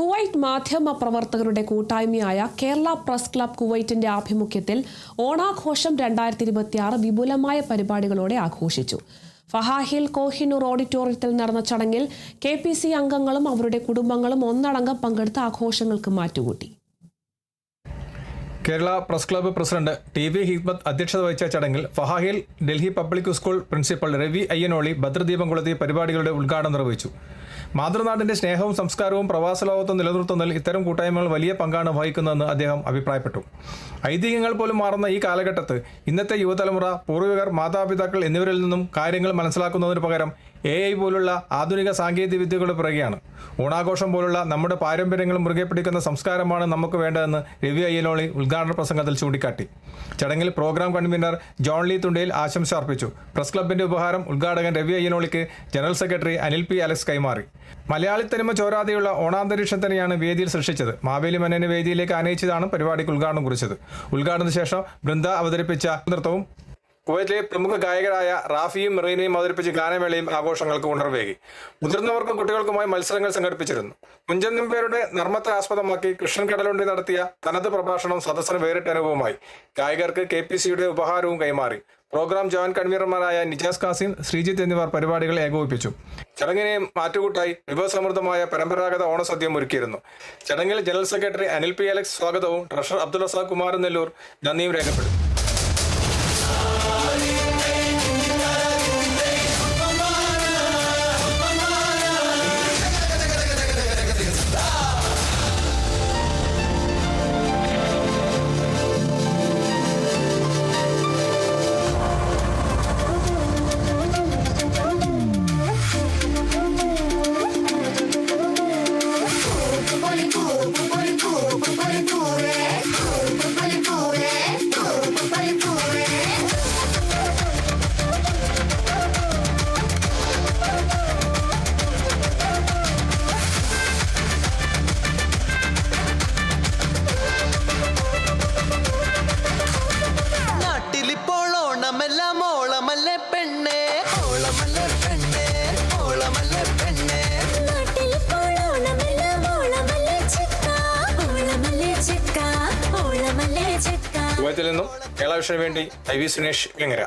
Kuwait മാധ്യമ പ്രവർത്തകരുടെ കൂട്ടായ്മയായ കേരള പ്രസ് ക്ലബ് കുവൈറ്റിന്റെ ആഭിമുഖ്യത്തിൽ ഓണാഘോഷം 2026 വിപുലമായ പരിപാടികളോടെ ആഘോഷിച്ചു. ഫഹാഹിൽ കോഹിനൂർ ഓഡിറ്റോറിയത്തിൽ നടന്ന ചടങ്ങിൽ KPC അംഗങ്ങളും അവരുടെ കുടുംബങ്ങളും ഒന്നടങ്കം പങ്കെടുത്ത ആഘോഷങ്ങൾക്ക് മാറ്റുകൂട്ടി. Kerala press club president TV Hikmat അധ്യക്ഷത വഹിച്ച ചടങ്ങിൽ Fahaheel Delhi public school principal Ravi Ayyanoli ഭദ്രദീപം കൊളുത്തി പരിപാടികളുടെ ഉദ്ഘാടനം നിർവഹിച്ചു. മാതൃനാടിന്റെ സ്നേഹവും സംസ്കാരവും പ്രവാസലോകത്തും നിലനിർത്തുന്നതിൽ ഇത്തരം കൂട്ടായ്മകൾ വലിയ പങ്കാണ് വഹിക്കുന്നതെന്ന് അദ്ദേഹം അഭിപ്രായപ്പെട്ടു. ഐതിഹ്യങ്ങൾ പോലും മാറുന്ന ഈ കാലഘട്ടത്ത് ഇന്നത്തെ യുവതലമുറ, പൂർവികർ, മാതാപിതാക്കൾ എന്നിവരിൽ നിന്നും കാര്യങ്ങൾ മനസ്സിലാക്കുന്നതിന് പകരം AI പോലുള്ള ആധുനിക സാങ്കേതിക വിദ്യകളുടെ പിറകെയാണ്. ഓണാഘോഷം പോലുള്ള നമ്മുടെ പാരമ്പര്യങ്ങൾ മുറുകെ പിടിക്കുന്ന സംസ്കാരമാണ് നമുക്ക് വേണ്ടതെന്ന് രവി അയ്യനോളി ഉദ്ഘാടന പ്രസംഗത്തിൽ ചൂണ്ടിക്കാട്ടി. ചടങ്ങിൽ program convener John Lee Thundayil ആശംസ അർപ്പിച്ചു. പ്രസ് ക്ലബിന്റെ ഉപഹാരം ഉദ്ഘാടകൻ രവി അയ്യനോളിക്ക് general secretary Anil P. Alex കൈമാറി. മലയാളി തനിമ ചോരാതെയുള്ള ഓണാന്തരീക്ഷം തന്നെയാണ് വേദിയിൽ സൃഷ്ടിച്ചത്. മാവേലി മനനെ വേദിയിലേക്ക് ആനയിച്ചതാണ് പരിപാടിക്ക് ഉദ്ഘാടനം കുറിച്ചത്. ഉദ്ഘാടനത്തിന് ശേഷം ബൃന്ദ അവതരിപ്പിച്ച നൃത്തവും കുവൈറ്റിലെ പ്രമുഖ ഗായകരായ റാഫിയും മെറീനയും അവതരിപ്പിച്ച ഗാനമേളയും ആഘോഷങ്ങൾക്ക് ഉണർവേകി. മുതിർന്നവർക്കും കുട്ടികൾക്കുമായി മത്സരങ്ങൾ സംഘടിപ്പിച്ചിരുന്നു. കുഞ്ചൻ നമ്പ്യാരുടെ നർമ്മത്തെ ആസ്പദമാക്കി കൃഷ്ണൻ കടലുണ്ടി നടത്തിയ തനത് പ്രഭാഷണം സദസ്സിന് വേറിട്ട അനുഭവമായി. ഗായകർക്ക് KPCയുടെ ഉപഹാരവും കൈമാറി. പ്രോഗ്രാം ജോയിന്റ് കൺവീനർമാരായ നിജാസ് കാസിം, ശ്രീജിത്ത് എന്നിവർ പരിപാടികൾ ഏകോപിപ്പിച്ചു. ചടങ്ങിനെ മാറ്റുകൂട്ടായി വിഭവസമൃദ്ധമായ പരമ്പരാഗത ഓണസദ്യം ഒരുക്കിയിരുന്നു. ചടങ്ങിൽ general secretary Anil P. Alex സ്വാഗതവും ട്രഷറർ അബ്ദുൾ റസാഖ് കുമാരൻ നെല്ലൂർ നന്ദിയും രേഖപ്പെടുത്തി. കുവൈത്തിൽ നിന്നും കേരള വിഷന് വേണ്ടി IV സുനേഷ് വെങ്ങര.